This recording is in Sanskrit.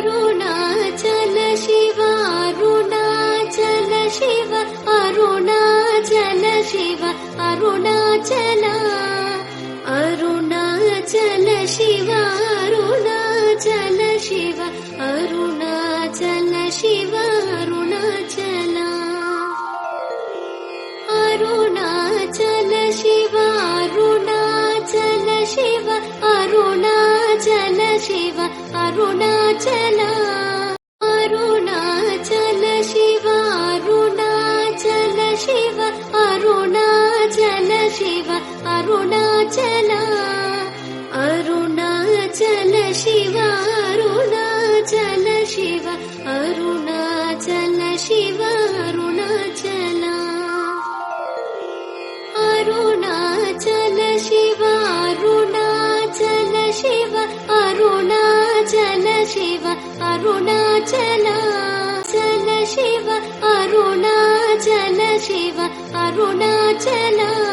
अरुणाचल शिव अरुणाचल शिव अरुणाचल शिव अरुणाचल अरुणाचल शिव अरुणाचल शिव अरुणाचल शिव अरुणाचल अरुणाचल शिव अरुणाचल शिव अरुणाचल शिव अरुणाचल अरुणाचल शिव अरुणाचल शिव अरुणाचल शिव अरुणाचल अरुणाचल शिव अरुणाचल शिव अरुणाचल शिव अरुणाचल अरुणाचल शिव अरुणाचल शिव अरुणाचल शिव अरुणाचल चल शिव अरुणाचल शिव अरुणाचल